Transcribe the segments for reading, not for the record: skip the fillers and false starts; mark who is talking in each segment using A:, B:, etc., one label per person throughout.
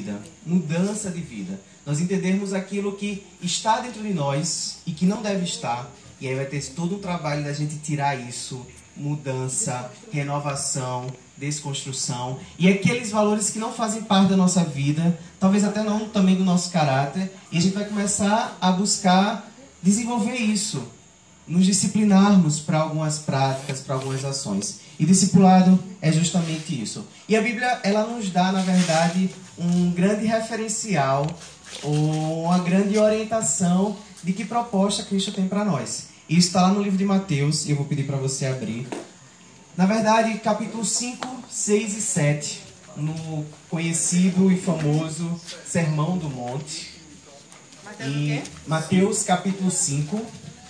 A: vida, mudança de vida. Nós entendermos aquilo que está dentro de nós e que não deve estar. E aí vai ter todo um trabalho da gente tirar isso, mudança, renovação, desconstrução. E aqueles valores que não fazem parte da nossa vida, talvez até não também do nosso caráter. E a gente vai começar a buscar desenvolver isso, nos disciplinarmos para algumas práticas, para algumas ações. E discipulado é justamente isso. E a Bíblia, ela nos dá, na verdade, um grande referencial, ou uma grande orientação de que proposta Cristo tem para nós. Isso está lá no livro de Mateus, e eu vou pedir para você abrir. Na verdade, capítulo 5, 6 e 7, no conhecido e famoso Sermão do Monte. E Mateus, capítulo 5,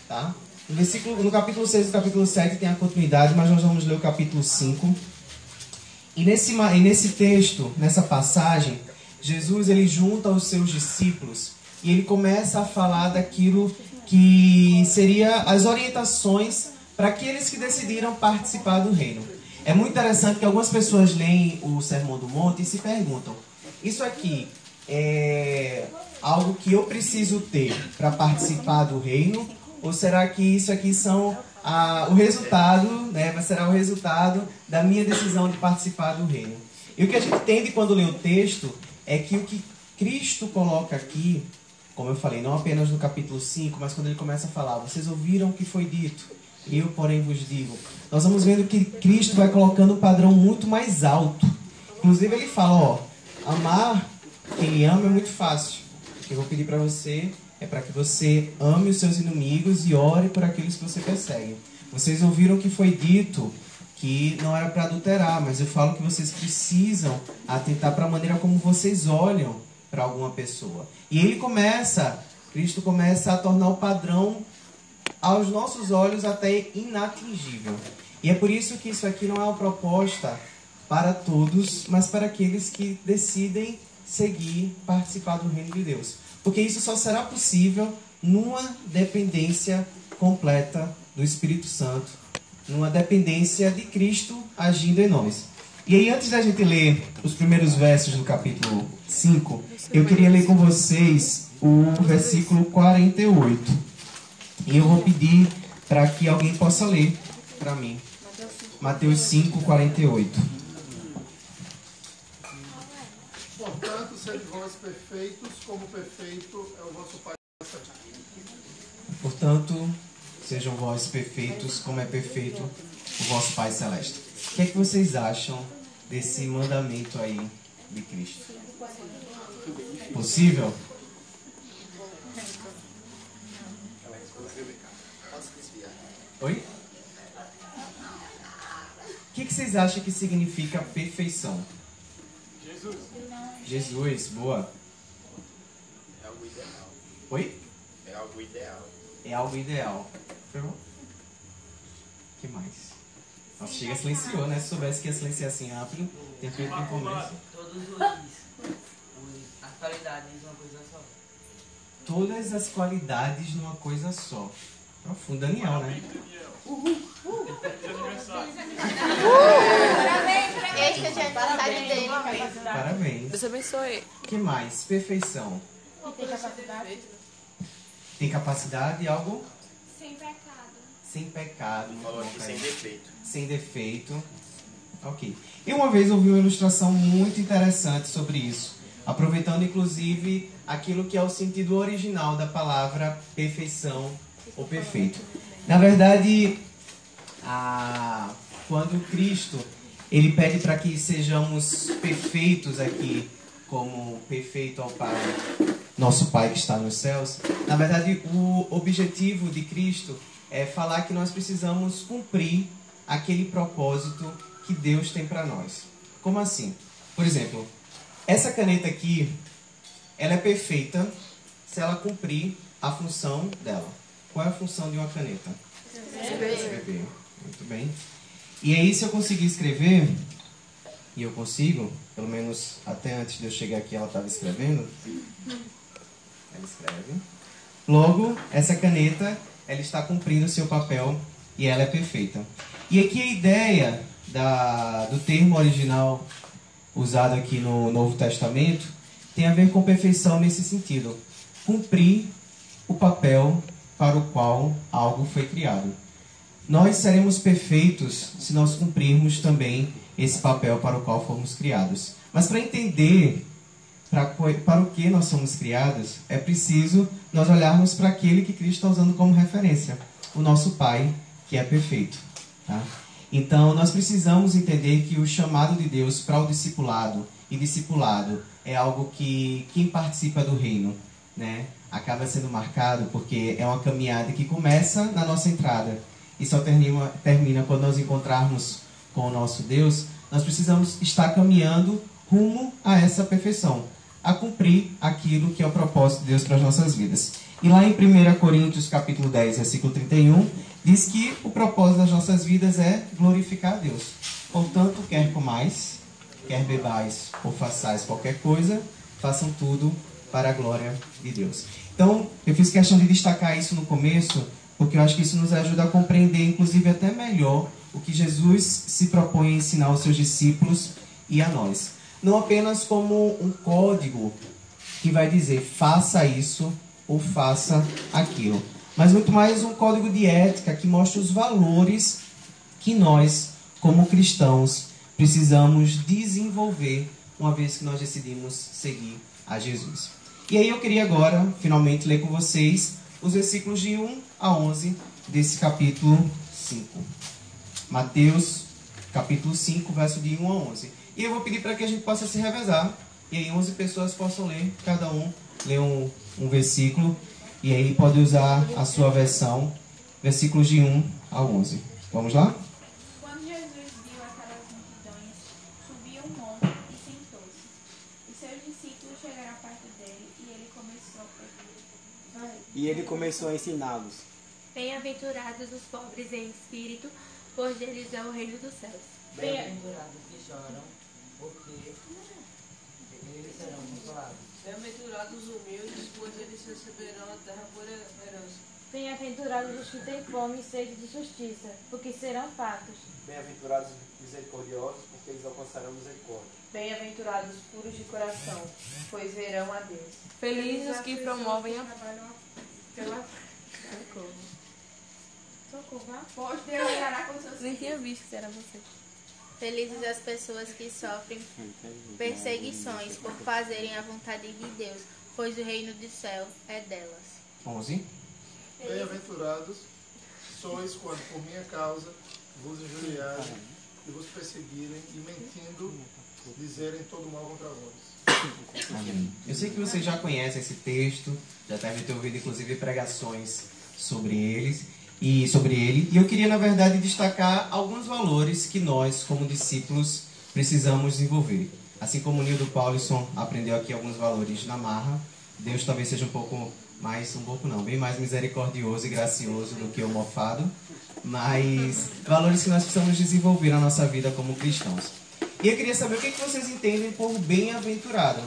A: tá? No capítulo 6 e no capítulo 7 tem a continuidade, mas nós vamos ler o capítulo 5. E nesse texto, nessa passagem, Jesus ele junta os seus discípulos e ele começa a falar daquilo que seria as orientações para aqueles que decidiram participar do reino. É muito interessante que algumas pessoas leem o Sermão do Monte e se perguntam: isso aqui é algo que eu preciso ter para participar do reino? Ou será que isso aqui são o resultado, né? Será o resultado da minha decisão de participar do reino? E o que a gente entende quando lê o texto é que o que Cristo coloca aqui, como eu falei, não apenas no capítulo 5, mas quando ele começa a falar: vocês ouviram o que foi dito, eu, porém, vos digo. Nós vamos vendo que Cristo vai colocando um padrão muito mais alto. Inclusive ele fala, amar quem ama é muito fácil. O que eu vou pedir para você é para que você ame os seus inimigos e ore por aqueles que você persegue. Vocês ouviram que foi dito que não era para adulterar, mas eu falo que vocês precisam atentar para a maneira como vocês olham para alguma pessoa. E Cristo começa a tornar o padrão aos nossos olhos até inatingível. E é por isso que isso aqui não é uma proposta para todos, mas para aqueles que decidem seguir, participar do reino de Deus. Porque isso só será possível numa dependência completa do Espírito Santo, numa dependência de Cristo agindo em nós. E aí, antes da gente ler os primeiros versos do capítulo 5, eu queria ler com vocês o versículo 48. E eu vou pedir para que alguém possa ler para mim. Mateus 5, 48.
B: Portanto, sede vós perfeitos, como perfeito é o vosso Pai celeste.
A: Portanto, sejam vós perfeitos, como é perfeito o vosso Pai celeste. O que é que vocês acham desse mandamento aí de Cristo? Possível? Oi? O que vocês acham que significa perfeição? Jesus, boa.
C: É algo ideal.
A: Oi?
C: É algo ideal.
A: É algo ideal. O que mais? Nossa, chega silenciou, né? Se soubesse que ia silenciar assim rápido, tinha feito no começo.
D: As qualidades numa coisa só.
A: Todas as qualidades numa coisa só. Profundo, Daniel, né?
E: Parabéns, esse é o aniversário dele.
A: Parabéns.
F: Deus abençoe.
A: O que mais? Perfeição.
E: Tem capacidade.
A: Tem capacidade, algo?
E: Sem pecado.
A: Sem pecado.
C: Falou aqui sem defeito.
A: Sem defeito. Ok. E uma vez eu vi uma ilustração muito interessante sobre isso. Aproveitando, inclusive, aquilo que é o sentido original da palavra perfeição ou perfeito. Na verdade, quando Cristo ele pede para que sejamos perfeitos aqui, como perfeito ao Pai, nosso Pai que está nos céus, na verdade, o objetivo de Cristo é falar que nós precisamos cumprir aquele propósito que Deus tem para nós. Como assim? Por exemplo, essa caneta aqui, ela é perfeita se ela cumprir a função dela. Qual é a função de uma caneta? Escrever. Muito bem. E aí, se eu conseguir escrever, e eu consigo, pelo menos até antes de eu chegar aqui ela estava escrevendo, ela escreve. Logo, essa caneta, ela está cumprindo o seu papel e ela é perfeita. E aqui a ideia do termo original usado aqui no Novo Testamento tem a ver com perfeição nesse sentido. Cumprir o papel para o qual algo foi criado. Nós seremos perfeitos se nós cumprirmos também esse papel para o qual fomos criados. Mas para entender para o que nós somos criados, é preciso nós olharmos para aquele que Cristo está usando como referência, o nosso Pai, que é perfeito. Tá? Então, nós precisamos entender que o chamado de Deus para o discipulado, e discipulado é algo que quem participa do reino, né, acaba sendo marcado porque é uma caminhada que começa na nossa entrada e só termina quando nós encontrarmos com o nosso Deus. Nós precisamos estar caminhando rumo a essa perfeição, a cumprir aquilo que é o propósito de Deus para as nossas vidas. E lá em 1 Coríntios capítulo 10, versículo 31, diz que o propósito das nossas vidas é glorificar a Deus. Portanto, quer comais, quer bebais ou façais qualquer coisa, façam tudo para a glória de Deus. Então, eu fiz questão de destacar isso no começo, porque eu acho que isso nos ajuda a compreender, inclusive até melhor, o que Jesus se propõe a ensinar aos seus discípulos e a nós. Não apenas como um código que vai dizer faça isso ou faça aquilo, mas muito mais um código de ética que mostra os valores que nós, como cristãos, precisamos desenvolver uma vez que nós decidimos seguir a Jesus. E aí eu queria agora, finalmente, ler com vocês os versículos de 1 a 11 desse capítulo 5. Mateus, capítulo 5, verso de 1 a 11. E eu vou pedir para que a gente possa se revezar. E aí 11 pessoas possam ler, cada um lê um versículo. E aí pode usar a sua versão, versículos de 1 a 11. Vamos lá?
E: Quando Jesus viu aquelas multidões, subiu um monte e sentou-se. Os seus discípulos chegaram perto dele e ele começou a ensiná-los.
F: Bem-aventurados os pobres em espírito, pois deles é o reino dos céus.
D: Bem-aventurados que choram, porque eles serão consolados.
G: Bem-aventurados os humildes, pois eles receberão a terra por herança.
H: Bem-aventurados os que têm fome e sede de justiça, porque serão fartos.
I: Bem-aventurados os misericordiosos, porque eles alcançarão misericórdia.
J: Bem-aventurados os puros de coração, pois verão a Deus.
G: Felizes os que promovem a...
E: Socorro, pode Deus com seus
G: Nem tinha visto que era você.
E: Felizes as pessoas que sofrem perseguições por fazerem a vontade de Deus, pois o reino do céu é delas.
A: 11.
B: Bem-aventurados sois quando por minha causa vos injuriarem e vos perseguirem e mentindo dizerem todo mal contra vós.
A: Amém. Eu sei que vocês já conhecem esse texto, já devem ter ouvido inclusive pregações sobre ele, e eu queria na verdade destacar alguns valores que nós como discípulos precisamos desenvolver. Assim como o Nildo Paulson aprendeu aqui alguns valores na marra, Deus talvez seja bem mais misericordioso e gracioso do que o mofado, mas valores que nós precisamos desenvolver na nossa vida como cristãos. E eu queria saber o que vocês entendem por bem-aventurado.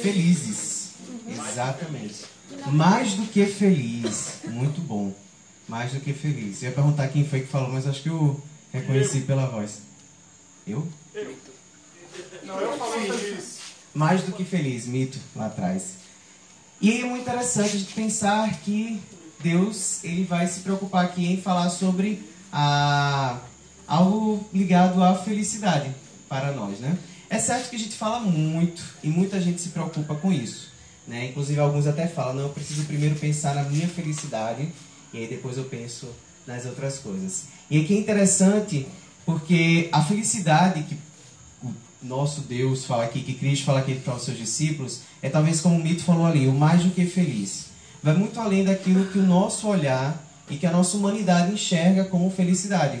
A: Felizes. Exatamente. Mais do que feliz. Muito bom. Mais do que feliz. Eu ia perguntar quem foi que falou, mas acho que eu reconheci pela voz. Eu?
B: Não, eu falo feliz.
A: Mais do que feliz, mito lá atrás. E é muito interessante de pensar que Deus ele vai se preocupar aqui em falar sobre algo ligado à felicidade para nós, né? É certo que a gente fala muito e muita gente se preocupa com isso, né? Inclusive alguns até falam, não, eu preciso primeiro pensar na minha felicidade e aí depois eu penso nas outras coisas. E aqui é interessante porque a felicidade que o nosso Deus fala aqui, que Cristo fala aqui para os seus discípulos, é talvez como o Mito falou ali, o mais do que feliz. Vai muito além daquilo que o nosso olhar e que a nossa humanidade enxerga como felicidade.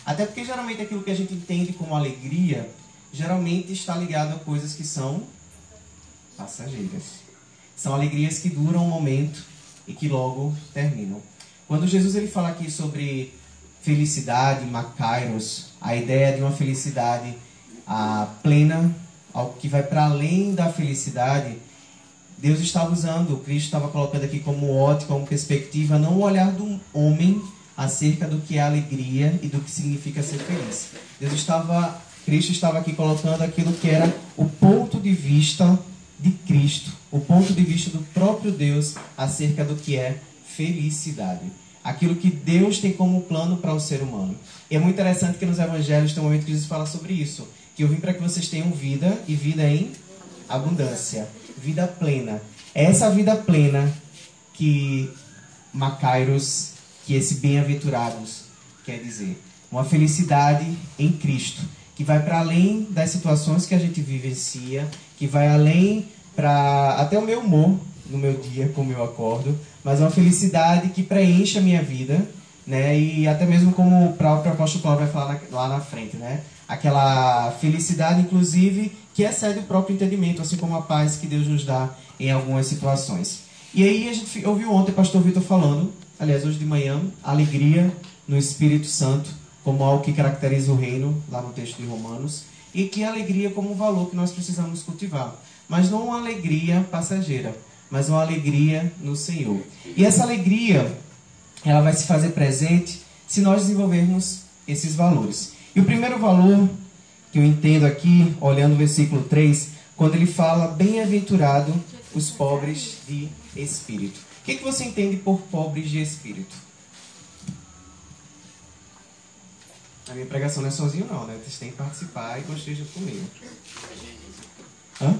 A: Até porque geralmente aquilo que a gente entende como alegria, geralmente está ligado a coisas que são passageiras. São alegrias que duram um momento e que logo terminam. Quando Jesus ele fala aqui sobre felicidade, makairos, a ideia de uma felicidade plena, algo que vai para além da felicidade, Deus estava usando, Cristo estava colocando aqui como ótica, como perspectiva, não o olhar do homem acerca do que é alegria e do que significa ser feliz. Cristo estava aqui colocando aquilo que era o ponto de de vista de Cristo, o ponto de vista do próprio Deus acerca do que é felicidade. Aquilo que Deus tem como plano para o ser humano. E é muito interessante que nos evangelhos tem um momento que Jesus fala sobre isso, que eu vim para que vocês tenham vida e vida em abundância, vida plena. É essa vida plena que Macairos, que esse bem-aventurados quer dizer. Uma felicidade em Cristo, que vai para além das situações que a gente vivencia, que vai além para até o meu humor no meu dia, como eu acordo, mas uma felicidade que preenche a minha vida, né? E até mesmo como o próprio apóstolo Paulo vai falar lá na frente, né? Aquela felicidade, inclusive, que excede o próprio entendimento, assim como a paz que Deus nos dá em algumas situações. E aí a gente ouviu ontem o pastor Vitor falando, aliás, hoje de manhã, alegria no Espírito Santo, como algo que caracteriza o reino, lá no texto de Romanos, e que alegria como um valor que nós precisamos cultivar. Mas não uma alegria passageira, mas uma alegria no Senhor. E essa alegria, ela vai se fazer presente se nós desenvolvermos esses valores. E o primeiro valor que eu entendo aqui, olhando o versículo 3, quando ele fala, bem-aventurado os pobres de espírito. O que você entende por pobres de espírito? A minha pregação não é sozinho não, né? Vocês têm que participar e construir junto comigo. Hã?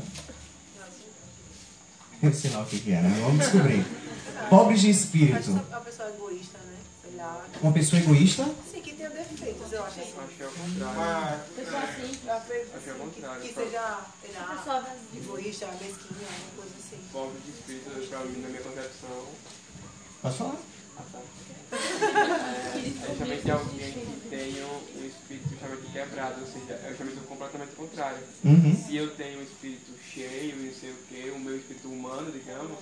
A: Eu sei lá o que é, né? Vamos descobrir. Pobres de espírito.
G: Uma pessoa egoísta, né? Sei lá.
A: Uma pessoa egoísta?
G: Sim, que tenha defeitos, eu acho assim.
I: Acho que é o contrário.
H: Pessoa assim.
I: Acho que é o contrário.
G: Que seja, sei lá, egoísta, mesquinha, alguma coisa assim.
I: Pobre de espírito, pra mim, na minha concepção...
A: Pode falar.
I: É justamente alguém que tem um espírito justamente quebrado, ou seja, é justamente o completamente contrário. Se eu tenho um espírito cheio e não sei o que, o meu espírito humano, digamos,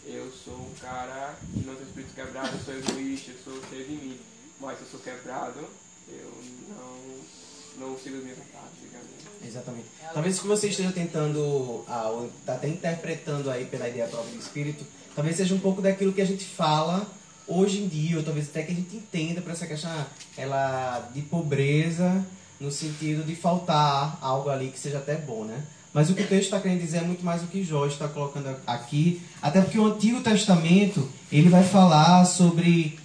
I: eu sou um cara que não tem espírito quebrado, eu sou egoísta, eu sou cheio de mim. Mas se eu sou quebrado, eu não sigo as minhas vontades, digamos.
A: Exatamente. Talvez o que você esteja tentando, ou está até interpretando aí pela ideia própria do espírito, talvez seja um pouco daquilo que a gente fala hoje em dia, ou talvez até que a gente entenda para essa questão ela de pobreza, no sentido de faltar algo ali que seja até bom, né? Mas o que o texto está querendo dizer é muito mais o que Jó está colocando aqui, até porque o Antigo Testamento, ele vai falar sobre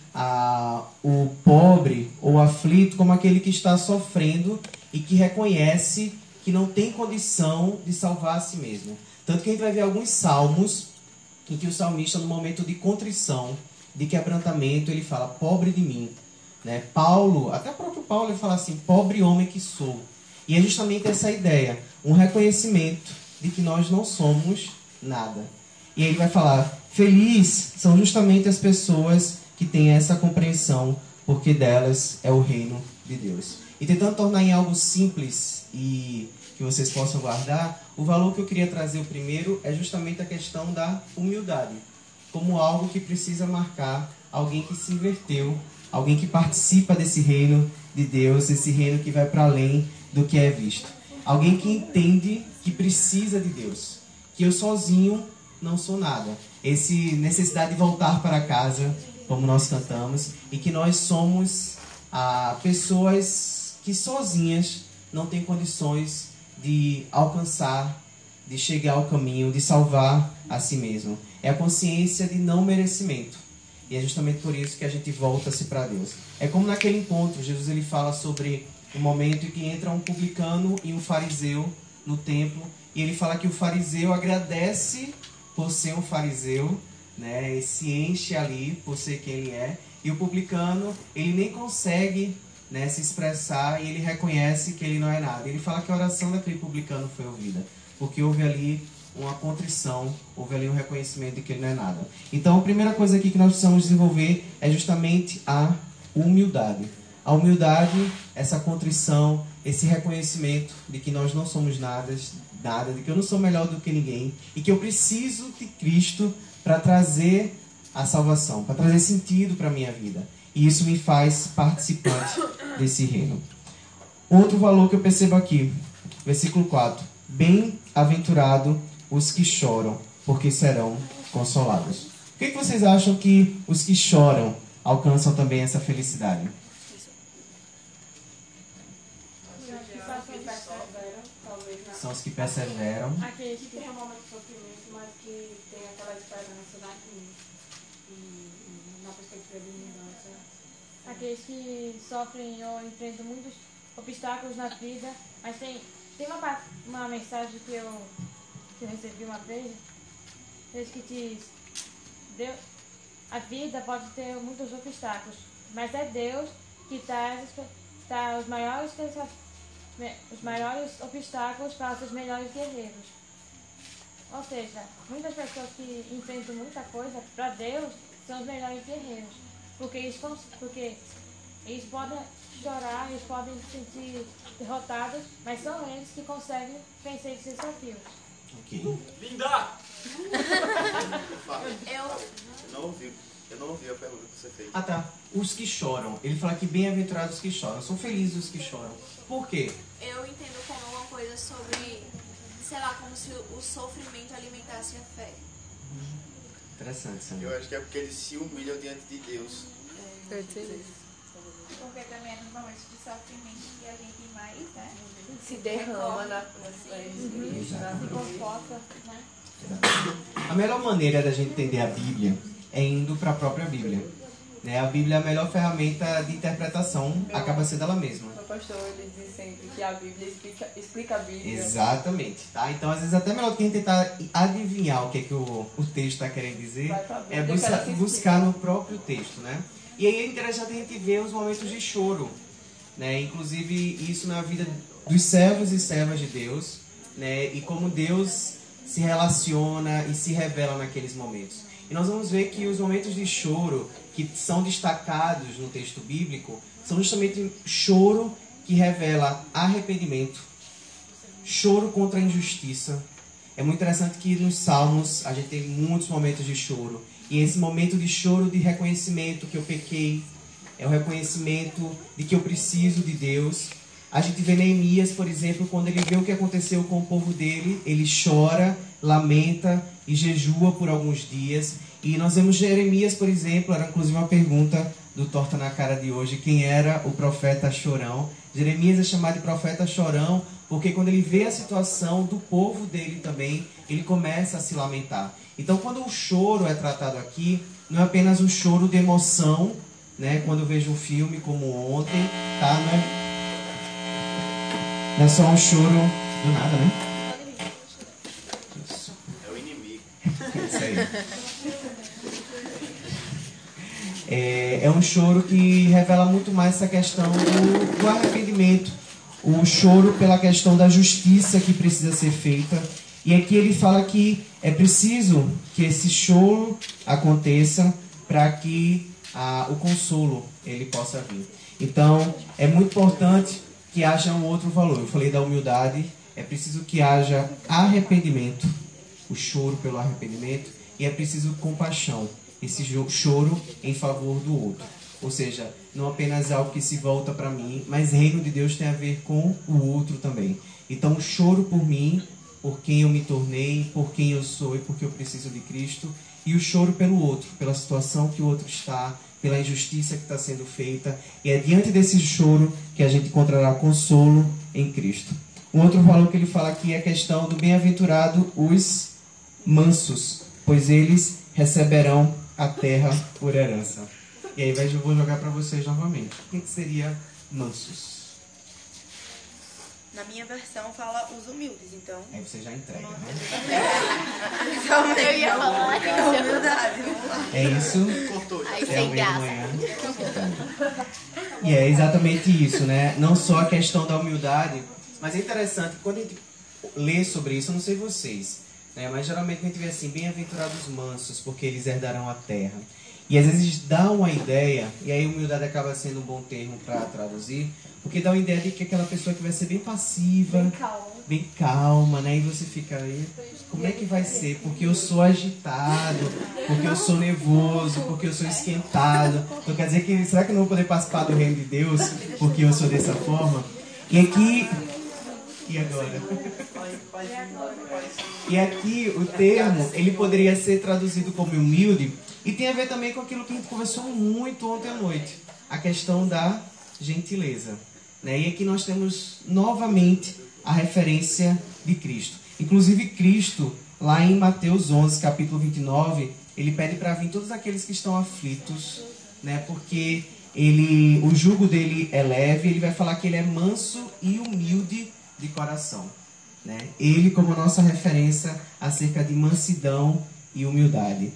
A: o pobre ou aflito como aquele que está sofrendo e que reconhece que não tem condição de salvar a si mesmo. Tanto que a gente vai ver alguns salmos em que o salmista, no momento de contrição, de quebrantamento, ele fala, pobre de mim. Né? Paulo, até o próprio Paulo, ele fala assim, pobre homem que sou. E é justamente essa ideia, um reconhecimento de que nós não somos nada. E aí ele vai falar, feliz são justamente as pessoas que têm essa compreensão, porque delas é o reino de Deus. E tentando tornar em algo simples e que vocês possam guardar, o valor que eu queria trazer o primeiro é justamente a questão da humildade, como algo que precisa marcar alguém que se inverteu, alguém que participa desse reino de Deus, esse reino que vai para além do que é visto. Alguém que entende que precisa de Deus, que eu sozinho não sou nada. Essa necessidade de voltar para casa, como nós cantamos, e que nós somos pessoas que sozinhas não têm condições de alcançar, de chegar ao caminho, de salvar a si mesmo. É a consciência de não merecimento. E é justamente por isso que a gente volta-se para Deus. É como naquele encontro, Jesus ele fala sobre o momento em que entra um publicano e um fariseu no templo. E ele fala que o fariseu agradece por ser um fariseu, né? E se enche ali por ser quem ele é. E o publicano, ele nem consegue, né, se expressar e ele reconhece que ele não é nada. Ele fala que a oração daquele publicano foi ouvida. Porque houve ali uma contrição, houve ali um reconhecimento de que ele não é nada. Então, a primeira coisa aqui que nós precisamos desenvolver é justamente a humildade. A humildade, essa contrição, esse reconhecimento de que nós não somos nada, de que eu não sou melhor do que ninguém e que eu preciso de Cristo para trazer a salvação, para trazer sentido para a minha vida. E isso me faz participante desse reino. Outro valor que eu percebo aqui, versículo 4. Bem-aventurado os que choram, porque serão consolados. Por que vocês acham que os que choram alcançam também essa felicidade? São os que perseveram.
H: Aqueles que têm um momento de sofrimento, mas que têm aquela esperança na perspectiva de mudança. Aqueles que sofrem ou enfrentam muitos obstáculos na vida, mas tem uma mensagem que eu recebi uma vez, que diz: a vida pode ter muitos obstáculos, mas é Deus que traz os maiores obstáculos para os seus melhores guerreiros. Ou seja, muitas pessoas que enfrentam muita coisa, para Deus, são os melhores guerreiros. Porque eles podem chorar, eles podem se sentir derrotados, mas são eles que conseguem vencer esses desafios.
A: Ok.
C: Linda! Eu não ouvi a pergunta que você fez.
A: Ah, tá. Os que choram. Ele fala que bem-aventurados os que choram. São felizes os que choram. Por quê?
K: Eu entendo como uma coisa sobre, sei lá, como se o sofrimento alimentasse a fé.
A: Interessante, Sandra.
C: Eu acho que é porque eles se humilham diante de Deus.
E: Porque também é nos momentos de sofrimento que a gente mais, né?
J: Se derrama na
H: Se comporta, né?
A: A melhor maneira da gente entender a Bíblia é indo para a própria Bíblia. Né? A Bíblia é a melhor ferramenta de interpretação, acaba sendo ela mesma.
J: O pastor ele diz sempre que a Bíblia explica a Bíblia.
A: Exatamente. Tá? Então, às vezes, até melhor do que a gente tentar adivinhar o que é que o texto está querendo dizer, é buscar no próprio texto. Né? E aí é interessante a gente ver os momentos de choro. Né? Inclusive, isso na vida dos servos e servas de Deus, né? E como Deus se relaciona e se revela naqueles momentos. E nós vamos ver que os momentos de choro que são destacados no texto bíblico são justamente choro que revela arrependimento, choro contra a injustiça. É muito interessante que nos Salmos a gente tem muitos momentos de choro. E esse momento de choro de reconhecimento que eu pequei, é o reconhecimento de que eu preciso de Deus. A gente vê Neemias, por exemplo, quando ele vê o que aconteceu com o povo dele, ele chora, lamenta e jejua por alguns dias. E nós vemos Jeremias, por exemplo, era inclusive uma pergunta do Torta na Cara de hoje, quem era o profeta chorão. Jeremias é chamado de profeta chorão porque quando ele vê a situação do povo dele também, ele começa a se lamentar. Então, quando o choro é tratado aqui, não é apenas um choro de emoção, né? Quando eu vejo um filme como ontem, tá? Não é só um choro do nada, né? Isso.
C: É o inimigo.
A: Isso aí. É um choro que revela muito mais essa questão do arrependimento. O choro pela questão da justiça que precisa ser feita. E aqui ele fala que é preciso que esse choro aconteça para que o consolo ele possa vir. Então, é muito importante que haja um outro valor. Eu falei da humildade, é preciso que haja arrependimento, o choro pelo arrependimento, e é preciso compaixão, esse choro em favor do outro. Ou seja, não apenas algo que se volta para mim, mas reino de Deus tem a ver com o outro também. Então, o choro por mim, por quem eu me tornei, por quem eu sou e porque eu preciso de Cristo, e o choro pelo outro, pela situação que o outro está, pela injustiça que está sendo feita, e é diante desse choro que a gente encontrará consolo em Cristo. Um outro valor que ele fala aqui é a questão do bem-aventurado os mansos, pois eles receberão a terra por herança. E aí eu vou jogar para vocês novamente. O que seria mansos?
J: Na minha versão fala os humildes, então.
A: Aí você já entrega, né?
E: Eu ia falar que não.
J: Humildade, vamos lá.
A: É isso.
E: Aí
A: É
E: sem
A: o meio
E: graça.
A: da manhã. E é exatamente isso, né? Não só a questão da humildade, mas é interessante, quando a gente lê sobre isso, eu não sei vocês, né? Mas geralmente a gente vê assim, bem-aventurados os mansos, porque eles herdarão a terra. E às vezes dá uma ideia, e aí humildade acaba sendo um bom termo para traduzir, porque dá uma ideia de que aquela pessoa que vai ser bem passiva, bem calma, né? E você fica aí, como é que vai ser? Porque eu sou agitado, porque eu sou nervoso, porque eu sou esquentado. Então quer dizer que, será que eu não vou poder participar do reino de Deus porque eu sou dessa forma? E aqui... E agora? E aqui o termo, ele poderia ser traduzido como humilde, e tem a ver também com aquilo que a gente conversou muito ontem à noite, a questão da gentileza. Né? E aqui nós temos novamente a referência de Cristo. Inclusive Cristo, lá em Mateus 11, capítulo 29, ele pede para vir todos aqueles que estão aflitos, né? Porque o jugo dele é leve, ele vai falar que ele é manso e humilde de coração, né? Ele como nossa referência acerca de mansidão e humildade.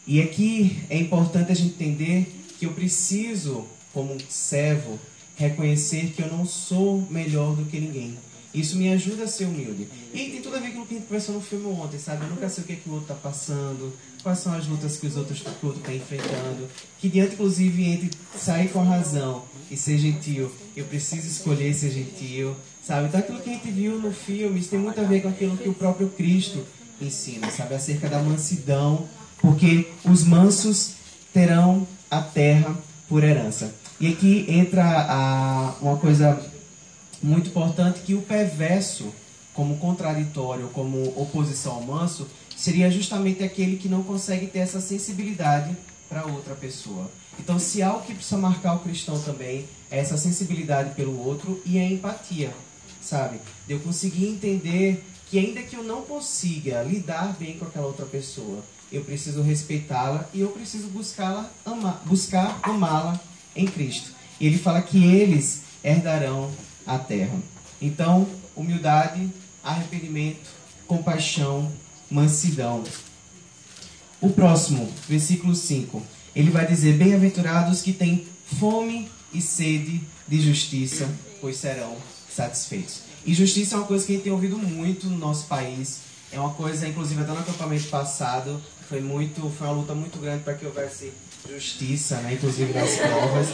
A: E aqui é importante a gente entender que eu preciso, como servo, reconhecer que eu não sou melhor do que ninguém. Isso me ajuda a ser humilde. E tem tudo a ver com o que a gente conversou no filme ontem, sabe? Eu nunca sei o que o outro está passando, quais são as lutas que o outro está enfrentando. Que diante, inclusive, entre sair com a razão e ser gentil, eu preciso escolher ser gentil, sabe? Então aquilo que a gente viu no filme, isso tem muito a ver com aquilo que o próprio Cristo ensina, sabe? Acerca da mansidão, porque os mansos terão a terra por herança. E aqui entra uma coisa muito importante, que o perverso, como contraditório, como oposição ao manso, seria justamente aquele que não consegue ter essa sensibilidade para outra pessoa. Então, se há algo que precisa marcar o cristão também, é essa sensibilidade pelo outro e a empatia, sabe? De eu conseguir entender que ainda que eu não consiga lidar bem com aquela outra pessoa, eu preciso respeitá-la e eu preciso buscar amá-la em Cristo. E ele fala que eles herdarão a terra. Então, humildade, arrependimento, compaixão, mansidão. O próximo, versículo 5, ele vai dizer: bem-aventurados que têm fome e sede de justiça, pois serão satisfeitos. E justiça é uma coisa que a gente tem ouvido muito no nosso país. É uma coisa, inclusive, até no acampamento passado, foi uma luta muito grande para que houvesse justiça, né? Inclusive nas provas.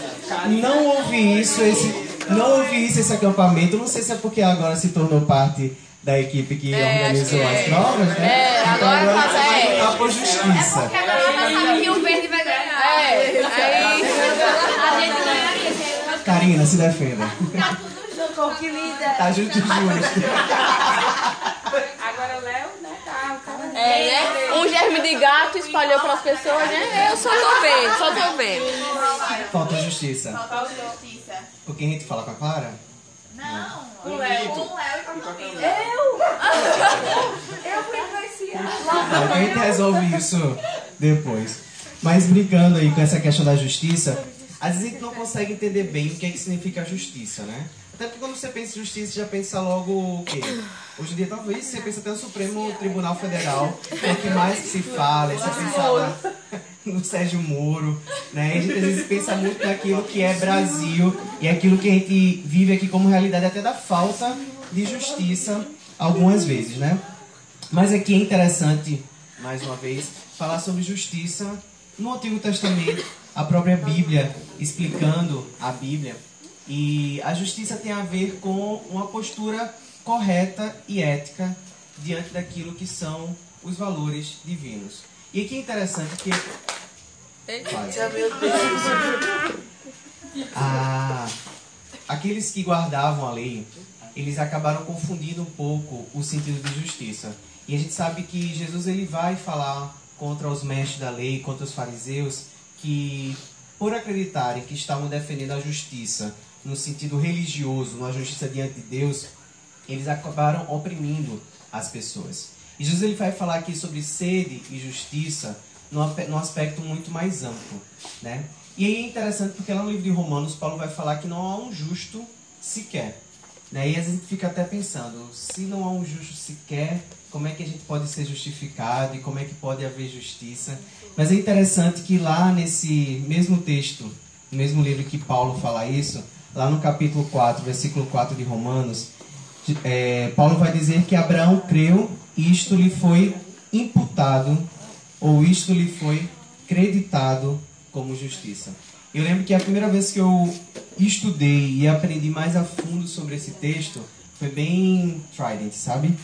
A: Não ouvi isso esse acampamento. Não sei se é porque agora se tornou parte da equipe que organizou as provas, né? Então agora vai lutar por justiça.
F: É porque agora sabe que o verde vai ganhar. A gente ganharia.
A: Karina, se defenda.
F: Tá tudo junto, que líder.
A: Tá justo.
G: Agora o Léo, né? Tá,
L: né? Um germe de gato espalhou para as pessoas, né? Eu só tô vendo.
A: Falta justiça.
K: Falta justiça.
A: Porque a gente fala com a Clara?
K: Não.
G: Com o Léo.
K: Com o Léo e com a Camila.
J: Eu fui influenciada.
A: Não, a gente resolve isso depois. Mas brincando aí com essa questão da justiça, às vezes a gente não consegue entender bem o que é que significa justiça, né? Até porque quando você pensa em justiça, você já pensa logo o quê? Hoje em dia, talvez, você pensa até no Supremo Tribunal Federal, é o que mais que se fala, você pensa no Sérgio Moro, né? A gente às vezes pensa muito naquilo que é Brasil e aquilo que a gente vive aqui como realidade até da falta de justiça algumas vezes, né? Mas aqui é interessante, mais uma vez, falar sobre justiça no Antigo Testamento, a própria Bíblia explicando a Bíblia. E a justiça tem a ver com uma postura correta e ética diante daquilo que são os valores divinos. E aqui é interessante que... aqueles que guardavam a lei, eles acabaram confundindo um pouco o sentido de justiça. E a gente sabe que Jesus ele vai falar contra os mestres da lei, contra os fariseus, que por acreditarem que estavam defendendo a justiça no sentido religioso, uma justiça diante de Deus, eles acabaram oprimindo as pessoas. E Jesus ele vai falar aqui sobre sede e justiça num aspecto muito mais amplo, né? E aí é interessante porque lá no livro de Romanos, Paulo vai falar que não há um justo sequer, né? E a gente fica até pensando, se não há um justo sequer, como é que a gente pode ser justificado e como é que pode haver justiça? Mas é interessante que lá nesse mesmo texto, no mesmo livro que Paulo fala isso, lá no capítulo 4, versículo 4 de Romanos, Paulo vai dizer que Abraão creu e isto lhe foi imputado, ou isto lhe foi creditado como justiça. Eu lembro que a primeira vez que eu estudei e aprendi mais a fundo sobre esse texto foi bem Trident, sabe?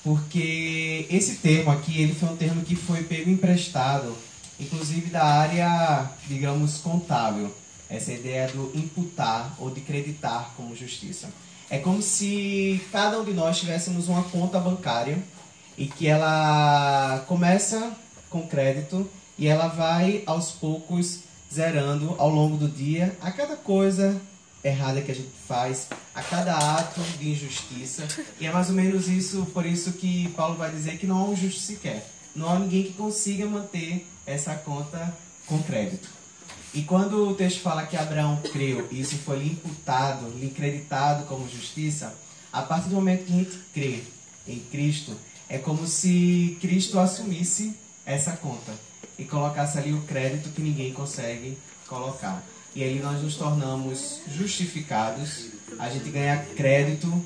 A: Porque esse termo aqui, ele foi um termo que foi pego emprestado, inclusive da área, digamos, contábil. Essa ideia do imputar ou de creditar como justiça. É como se cada um de nós tivéssemos uma conta bancária e que ela começa com crédito e ela vai aos poucos zerando ao longo do dia a cada coisa errada que a gente faz, a cada ato de injustiça. E é mais ou menos isso, por isso que Paulo vai dizer que não há um justo sequer. Não há ninguém que consiga manter essa conta com crédito. E quando o texto fala que Abraão creu e isso foi lhe imputado, lhe creditado como justiça, a partir do momento que a gente crê em Cristo, é como se Cristo assumisse essa conta e colocasse ali o crédito que ninguém consegue colocar. E aí nós nos tornamos justificados, a gente ganha crédito,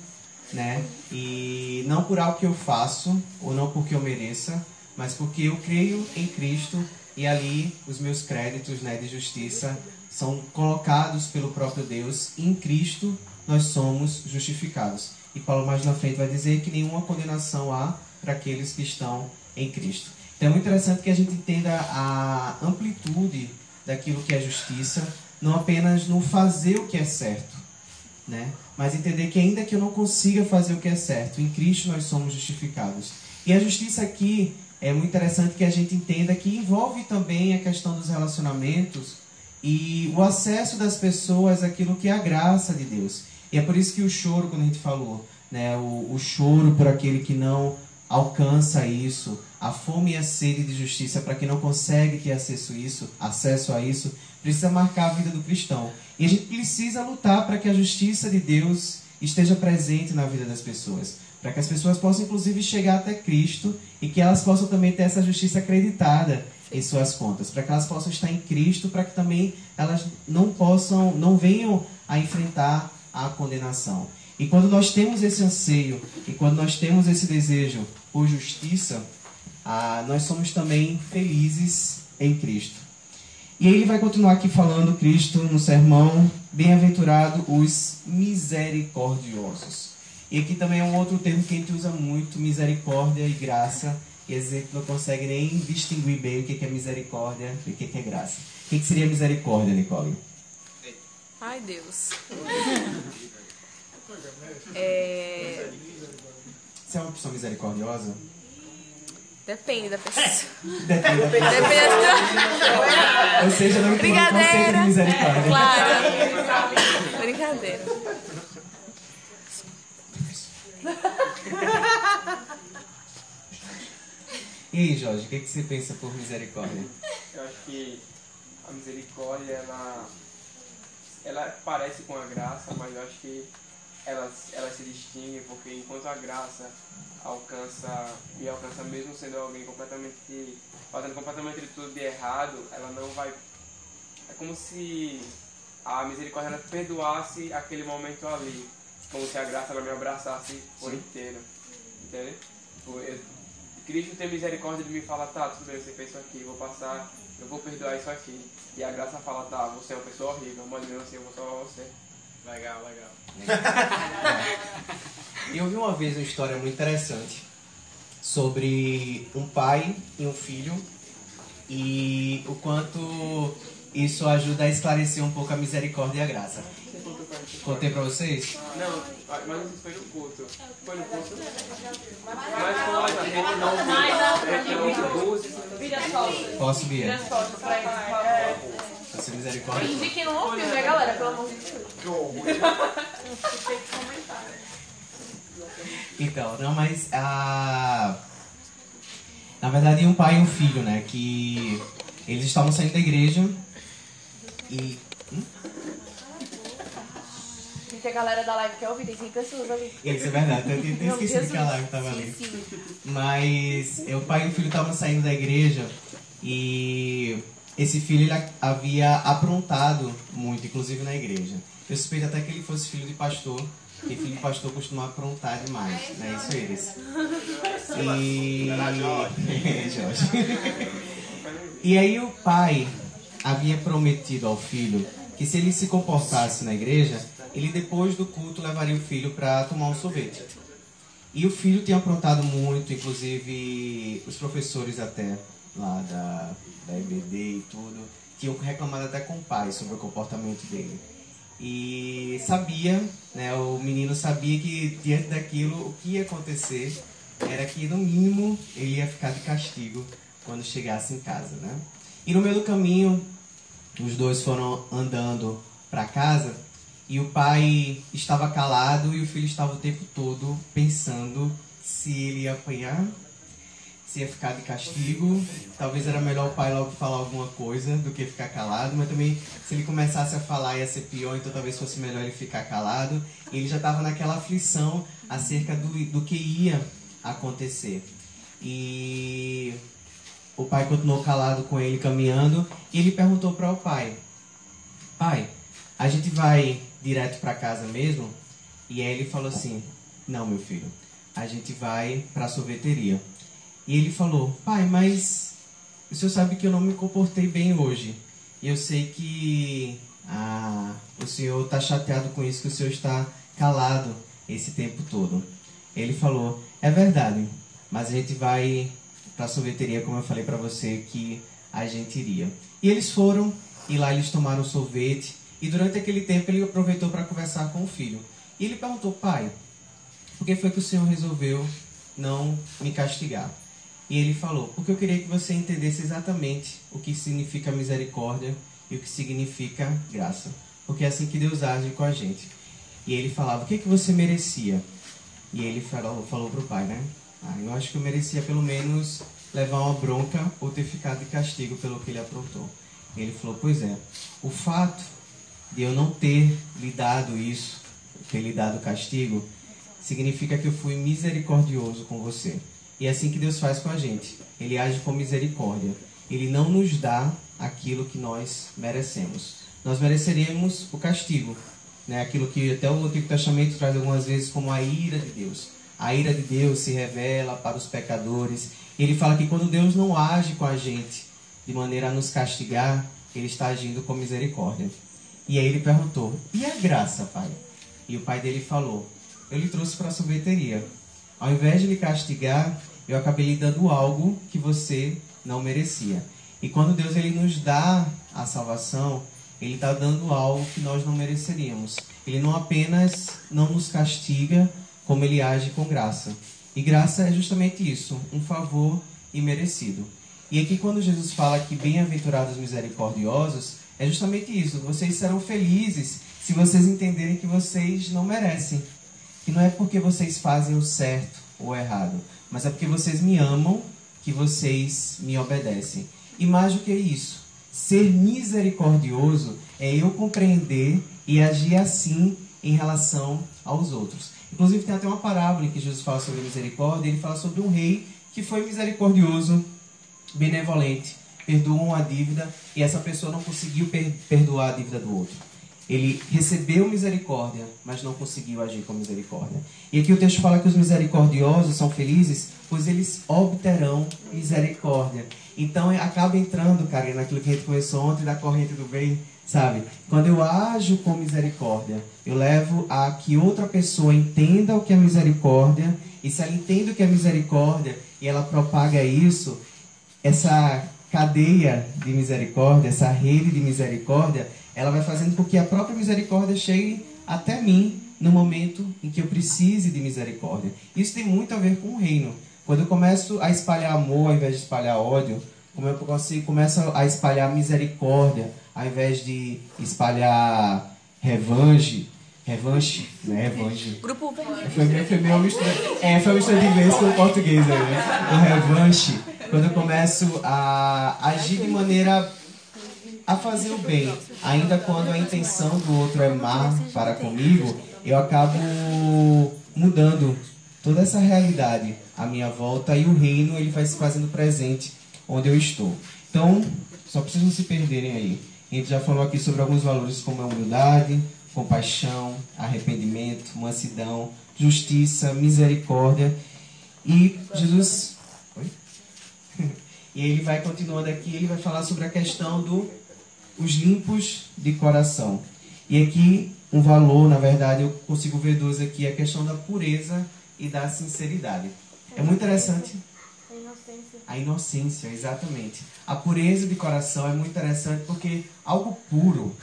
A: né? E não por algo que eu faço, ou não porque eu mereça, mas porque eu creio em Cristo e ali os meus créditos, né, de justiça são colocados pelo próprio Deus. Em Cristo nós somos justificados. E Paulo mais na frente vai dizer que nenhuma condenação há para aqueles que estão em Cristo. Então é muito interessante que a gente entenda a amplitude daquilo que é justiça, não apenas no fazer o que é certo, né? Mas entender que ainda que eu não consiga fazer o que é certo, em Cristo nós somos justificados. E a justiça aqui é muito interessante que a gente entenda que envolve também a questão dos relacionamentos e o acesso das pessoas àquilo que é a graça de Deus. E é por isso que o choro, quando a gente falou, né, o choro por aquele que não alcança isso, a fome e a sede de justiça para quem não consegue ter acesso a isso, precisa marcar a vida do cristão. E a gente precisa lutar para que a justiça de Deus esteja presente na vida das pessoas, para que as pessoas possam inclusive chegar até Cristo e que elas possam também ter essa justiça acreditada em suas contas, para que elas possam estar em Cristo, para que também elas não venham a enfrentar a condenação. E quando nós temos esse anseio, e quando nós temos esse desejo por justiça, nós somos também felizes em Cristo. E aí ele vai continuar aqui falando, Cristo, no sermão, bem-aventurado os misericordiosos. E aqui também é um outro termo que a gente usa muito, misericórdia e graça, e às vezes a gente não consegue nem distinguir bem o que é misericórdia e o que é graça. O que seria misericórdia, Nicole?
L: Ai, Deus.
A: Você é uma pessoa misericordiosa?
L: Depende da pessoa.
A: Depende da pessoa. Ou seja, não entendo o conceito de misericórdia.
L: Claro. Brincadeira.
A: E aí, Jorge, o que você pensa por misericórdia?
I: Eu acho que a misericórdia, ela parece com a graça, mas eu acho que ela se distingue, porque enquanto a graça alcança mesmo sendo alguém fazendo completamente tudo de errado, ela não vai... É como se a misericórdia ela perdoasse aquele momento ali, como se a graça ela me abraçasse por inteiro, entende? Cristo tem misericórdia de me falar, tá, tudo bem, você fez isso aqui, eu vou perdoar isso aqui. E a graça fala, tá, você é uma pessoa horrível, mas mesmo assim eu vou salvar você. Legal.
A: Eu vi uma vez uma história muito interessante sobre um pai e um filho e o quanto isso ajuda a esclarecer um pouco a misericórdia e a graça. Contei pra vocês?
I: Não, mas isso foi no culto. Foi no culto?
A: Posso, Bia? Você misericórdia?
H: Finge que não ouviu, né, galera? Pelo amor de Deus.
A: Então, não, mas na verdade um pai e um filho, né? Que eles estavam saindo da igreja e...
H: Que a galera da live quer ouvir, tem 100 pessoas ali.
A: Isso é verdade, eu tinha esquecido que a live estava ali.
H: Sim.
A: Mas o pai e o filho estavam saindo da igreja e esse filho ele havia aprontado muito, inclusive na igreja. Eu suspeito até que ele fosse filho de pastor, porque filho de pastor costuma aprontar demais, né? Isso eles. E... Jorge. E aí o pai havia prometido ao filho que se ele se comportasse na igreja, ele depois do culto levaria o filho para tomar um sorvete. E o filho tinha aprontado muito, inclusive os professores até lá da EBD e tudo, tinham reclamado até com o pai sobre o comportamento dele. E sabia, né, o menino sabia que diante daquilo o que ia acontecer era que no mínimo ele ia ficar de castigo quando chegasse em casa, né? E no meio do caminho, os dois foram andando para casa E o pai estava calado e o filho estava o tempo todo pensando se ele ia apanhar, se ia ficar de castigo. Talvez era melhor o pai logo falar alguma coisa do que ficar calado, mas também se ele começasse a falar ia ser pior, então talvez fosse melhor ele ficar calado. Ele já estava naquela aflição acerca do que ia acontecer. E o pai continuou calado com ele, caminhando, e ele perguntou para o pai: pai, a gente vai direto para casa mesmo? E aí ele falou assim: não, meu filho, a gente vai para a sorveteria. E ele falou: pai, mas o senhor sabe que eu não me comportei bem hoje. E eu sei que o senhor está chateado com isso, que o senhor está calado esse tempo todo. Ele falou: é verdade, mas a gente vai para a sorveteria, como eu falei para você que a gente iria. E eles foram, e lá eles tomaram sorvete. E durante aquele tempo ele aproveitou para conversar com o filho. E ele perguntou: pai, por que foi que o senhor resolveu não me castigar? E ele falou: porque eu queria que você entendesse exatamente o que significa misericórdia e o que significa graça. Porque é assim que Deus age com a gente. E ele falava: o que você merecia? E ele falou para o pai, né? Eu acho que eu merecia pelo menos levar uma bronca ou ter ficado de castigo pelo que ele aprontou. E ele falou: pois é, o fato de eu não ter lhe dado isso, ter lhe dado castigo, significa que eu fui misericordioso com você. E é assim que Deus faz com a gente. Ele age com misericórdia. Ele não nos dá aquilo que nós merecemos. Nós mereceríamos o castigo, né? Aquilo que até o Antigo Testamento traz algumas vezes como a ira de Deus. A ira de Deus se revela para os pecadores. Ele fala que quando Deus não age com a gente de maneira a nos castigar, Ele está agindo com misericórdia. E aí ele perguntou: e a graça, pai? E o pai dele falou: eu lhe trouxe para a sorveteria. Ao invés de lhe castigar, eu acabei lhe dando algo que você não merecia. E quando Deus ele nos dá a salvação, Ele está dando algo que nós não mereceríamos. Ele não apenas não nos castiga, como Ele age com graça. E graça é justamente isso, um favor imerecido. E aqui quando Jesus fala que bem-aventurados misericordiosos, é justamente isso. Vocês serão felizes se vocês entenderem que vocês não merecem. Que não é porque vocês fazem o certo ou o errado, mas é porque vocês me amam que vocês me obedecem. E mais do que isso, ser misericordioso é eu compreender e agir assim em relação aos outros. Inclusive tem até uma parábola em que Jesus fala sobre misericórdia. Ele fala sobre um rei que foi misericordioso, benevolente, perdoou uma dívida e essa pessoa não conseguiu perdoar a dívida do outro. Ele recebeu misericórdia, mas não conseguiu agir com misericórdia. E aqui o texto fala que os misericordiosos são felizes, pois eles obterão misericórdia. Então acaba entrando, cara, naquilo que a gente começou ontem da corrente do bem, sabe? Quando eu ajo com misericórdia, eu levo a que outra pessoa entenda o que é misericórdia, e se ela entende o que é misericórdia e ela propaga isso, essa cadeia de misericórdia, essa rede de misericórdia, ela vai fazendo com que a própria misericórdia chegue até mim no momento em que eu precise de misericórdia. Isso tem muito a ver com o reino. Quando eu começo a espalhar amor ao invés de espalhar ódio, como eu começo a espalhar misericórdia ao invés de espalhar revanche, né? Revanche.
L: Grupo vermelho.
A: Foi uma mistura de inglês com o português aí, né? O revanche. Quando eu começo a agir de maneira a fazer o bem, ainda quando a intenção do outro é má para comigo, eu acabo mudando toda essa realidade à minha volta e o reino ele vai se fazendo presente onde eu estou. Então, só para vocês não se perderem aí. A gente já falou aqui sobre alguns valores como a humildade, compaixão, arrependimento, mansidão, justiça, misericórdia. E Jesus... E ele vai continuando aqui, ele vai falar sobre a questão dos limpos de coração. E aqui, um valor, na verdade, eu consigo ver dois aqui, a questão da pureza e da sinceridade. É muito interessante. A inocência, exatamente. A pureza de coração é muito interessante porque algo puro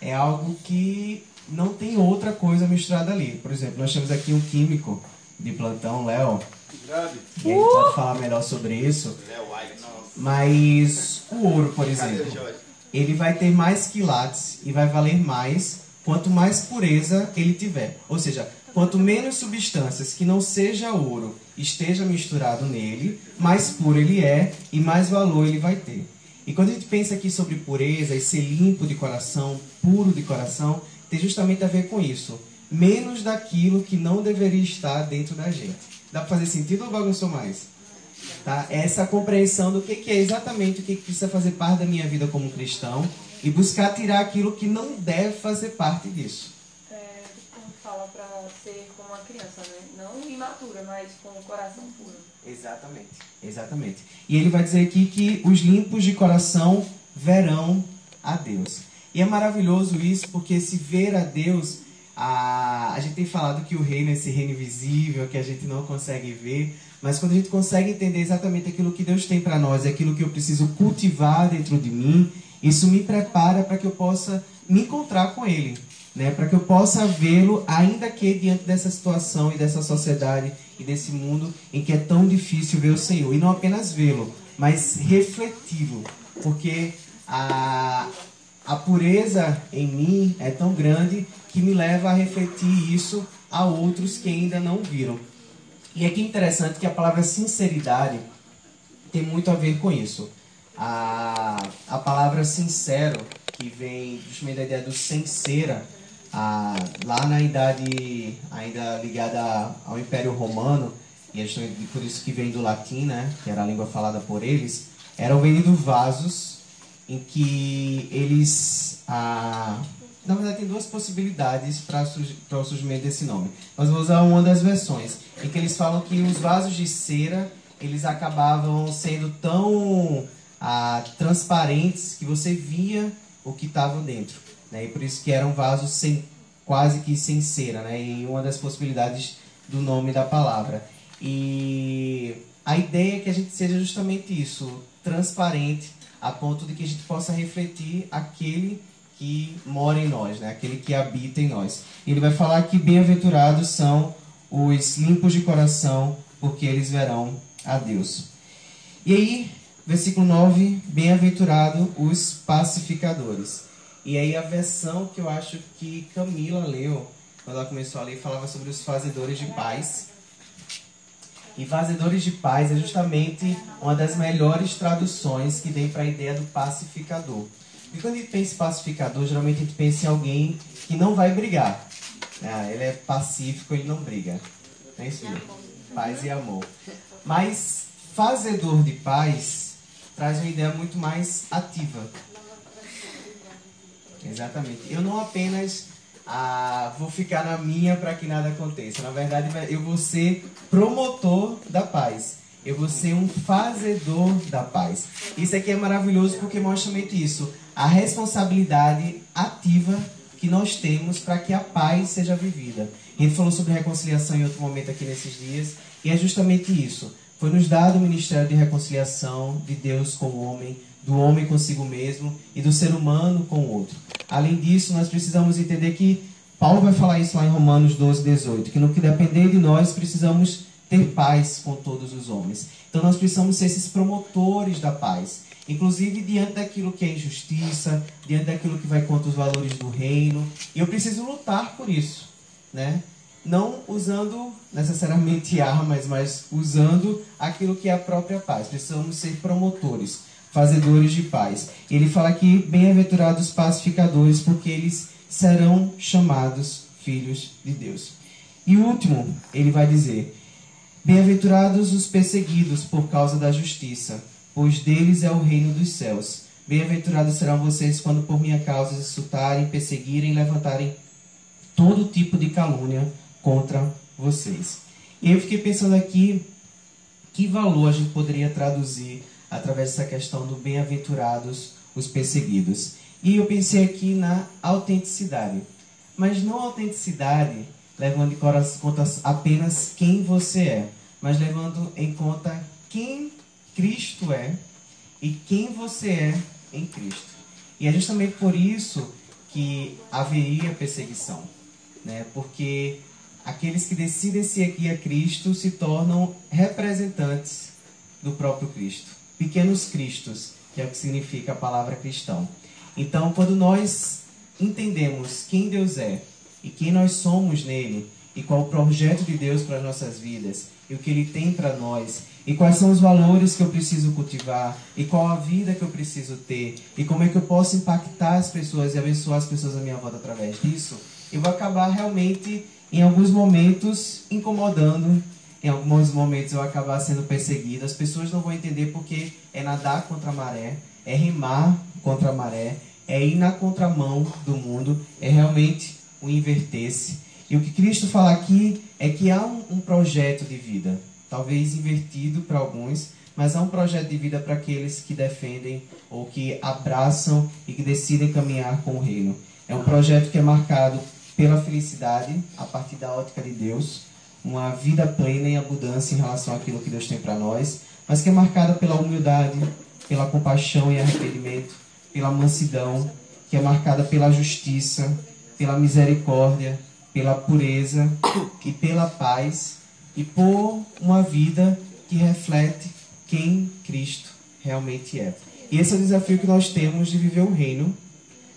A: é algo que não tem outra coisa misturada ali. Por exemplo, nós temos aqui um químico de plantão, Léo. E ele pode falar melhor sobre isso. Mas o ouro, por exemplo, ele vai ter mais quilates e vai valer mais quanto mais pureza ele tiver. Ou seja, quanto menos substâncias que não seja ouro esteja misturado nele, mais puro ele é e mais valor ele vai ter. E quando a gente pensa aqui sobre pureza e ser limpo de coração, puro de coração, tem justamente a ver com isso. Menos daquilo que não deveria estar dentro da gente. Dá para fazer sentido ou bagunçou mais? Tá? Essa compreensão do que é exatamente o que precisa fazer parte da minha vida como cristão e buscar tirar aquilo que não deve fazer parte disso.
J: Como fala para ser como uma criança, né? Não imatura, mas com o coração puro.
A: Exatamente, exatamente. E ele vai dizer aqui que os limpos de coração verão a Deus. E é maravilhoso isso, porque se ver a Deus, a gente tem falado que o reino é esse reino invisível, que a gente não consegue ver, mas quando a gente consegue entender exatamente aquilo que Deus tem para nós, aquilo que eu preciso cultivar dentro de mim, isso me prepara para que eu possa me encontrar com Ele, né? Para que eu possa vê-lo, ainda que diante dessa situação e dessa sociedade e desse mundo em que é tão difícil ver o Senhor. E não apenas vê-lo, mas refleti-lo, porque a pureza em mim é tão grande que me leva a refletir isso a outros que ainda não viram. E aqui é interessante que a palavra sinceridade tem muito a ver com isso. A palavra sincero, que vem justamente da ideia do sincera, lá na idade ainda ligada ao Império Romano, e por isso que vem do latim, né, que era a língua falada por eles, eram vendidos vasos em que eles... na verdade, tem duas possibilidades para o surgimento desse nome. Mas vou usar uma das versões, em que eles falam que os vasos de cera, eles acabavam sendo tão transparentes que você via o que estava dentro, né? E por isso que eram vasos quase que sem cera, né? E uma das possibilidades do nome da palavra. E a ideia é que a gente seja justamente isso, transparente, a ponto de que a gente possa refletir aquele que mora em nós, né? Aquele que habita em nós. Ele vai falar que bem-aventurados são os limpos de coração, porque eles verão a Deus. E aí, versículo 9, bem-aventurado os pacificadores. E aí a versão que eu acho que Camila leu, quando ela começou a ler, falava sobre os fazedores de paz. E fazedores de paz é justamente uma das melhores traduções que vem para a ideia do pacificador. E quando a gente pensa em pacificador, geralmente a gente pensa em alguém que não vai brigar. Ele é pacífico, ele não briga. Não é isso? Paz e amor. Mas fazedor de paz traz uma ideia muito mais ativa. Exatamente. Eu não apenas vou ficar na minha para que nada aconteça. Na verdade, eu vou ser promotor da paz. Eu vou ser um fazedor da paz. Isso aqui é maravilhoso porque mostra somente isso. A responsabilidade ativa que nós temos para que a paz seja vivida. A gente falou sobre reconciliação em outro momento aqui nesses dias. E é justamente isso. Foi nos dado o ministério de reconciliação de Deus com o homem, do homem consigo mesmo e do ser humano com o outro. Além disso, nós precisamos entender que Paulo vai falar isso lá em Romanos 12, 18, que no que depender de nós, precisamos ter paz com todos os homens. Então nós precisamos ser esses promotores da paz. Inclusive diante daquilo que é injustiça, diante daquilo que vai contra os valores do reino. E eu preciso lutar por isso, né? Não usando necessariamente armas, mas usando aquilo que é a própria paz. Precisamos ser promotores, fazedores de paz. Ele fala aqui, bem-aventurados pacificadores, porque eles serão chamados filhos de Deus. E o último, ele vai dizer, bem-aventurados os perseguidos por causa da justiça, pois deles é o reino dos céus. Bem-aventurados serão vocês quando por minha causa insultarem, perseguirem, levantarem todo tipo de calúnia contra vocês. E eu fiquei pensando aqui, que valor a gente poderia traduzir através dessa questão do bem-aventurados os perseguidos. E eu pensei aqui na autenticidade. Mas não autenticidade levando em conta apenas quem você é, mas levando em conta quem Cristo é e quem você é em Cristo. E é justamente por isso que haveria perseguição, né? Porque aqueles que decidem seguir a Cristo se tornam representantes do próprio Cristo. Pequenos cristos, que é o que significa a palavra cristão. Então, quando nós entendemos quem Deus é e quem nós somos nele, e qual o projeto de Deus para as nossas vidas, e o que Ele tem para nós, e quais são os valores que eu preciso cultivar, e qual a vida que eu preciso ter, e como é que eu posso impactar as pessoas e abençoar as pessoas à minha volta através disso, eu vou acabar realmente, em alguns momentos, incomodando, em alguns momentos eu vou acabar sendo perseguido, as pessoas não vão entender porque é nadar contra a maré, é remar contra a maré, é ir na contramão do mundo, é realmente o inverter-se. E o que Cristo fala aqui é que há um projeto de vida, talvez invertido para alguns, mas há um projeto de vida para aqueles que defendem ou que abraçam e que decidem caminhar com o reino. É um projeto que é marcado pela felicidade, a partir da ótica de Deus, uma vida plena em abundância em relação àquilo que Deus tem para nós, mas que é marcada pela humildade, pela compaixão e arrependimento, pela mansidão, que é marcada pela justiça, pela misericórdia, pela pureza e pela paz, e por uma vida que reflete quem Cristo realmente é. E esse é o desafio que nós temos de viver o reino,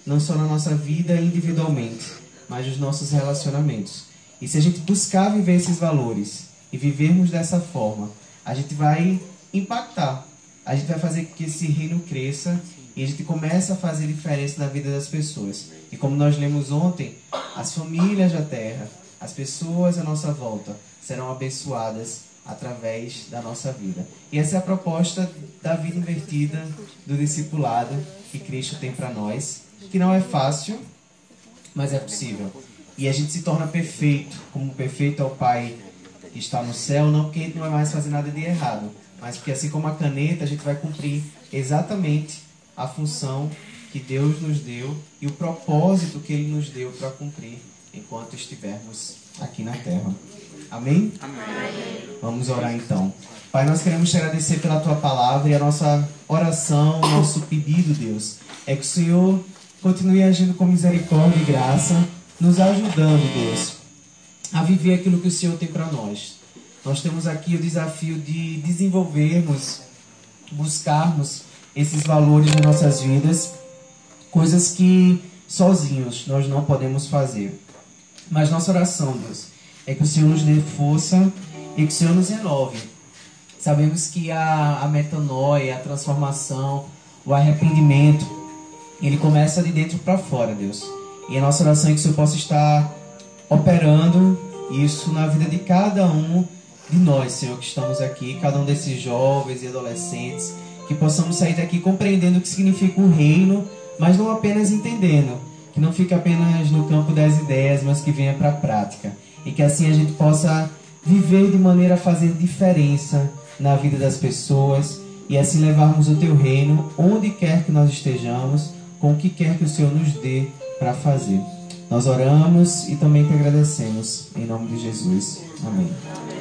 A: não só na nossa vida individualmente, mas nos nossos relacionamentos. E se a gente buscar viver esses valores e vivermos dessa forma, a gente vai impactar, a gente vai fazer com que esse reino cresça e a gente começa a fazer diferença na vida das pessoas. E como nós lemos ontem, as famílias da terra, as pessoas à nossa volta serão abençoadas através da nossa vida. E essa é a proposta da vida invertida, do discipulado que Cristo tem para nós, que não é fácil, mas é possível. E a gente se torna perfeito, como perfeito é o Pai que está no céu, não porque a gente não vai mais fazer nada de errado, mas porque assim como a caneta, a gente vai cumprir exatamente a função que Deus nos deu e o propósito que Ele nos deu para cumprir enquanto estivermos aqui na terra. Amém?
I: Amém.
A: Vamos orar então. Pai, nós queremos te agradecer pela Tua palavra e a nossa oração, o nosso pedido, Deus, é que o Senhor continue agindo com misericórdia e graça, nos ajudando, Deus, a viver aquilo que o Senhor tem para nós. Nós temos aqui o desafio de desenvolvermos, buscarmos esses valores nas nossas vidas, coisas que sozinhos nós não podemos fazer. Mas nossa oração, Deus, é que o Senhor nos dê força e que o Senhor nos renove. Sabemos que a metanoia, a transformação, o arrependimento, ele começa de dentro para fora, Deus. E a nossa oração é que o Senhor possa estar operando isso na vida de cada um de nós, Senhor, que estamos aqui, cada um desses jovens e adolescentes, que possamos sair daqui compreendendo o que significa o reino, mas não apenas entendendo, que não fique apenas no campo das ideias, mas que venha para a prática. E que assim a gente possa viver de maneira a fazer diferença na vida das pessoas e assim levarmos o Teu reino onde quer que nós estejamos, com o que quer que o Senhor nos dê para fazer. Nós oramos e também te agradecemos. Em nome de Jesus. Amém.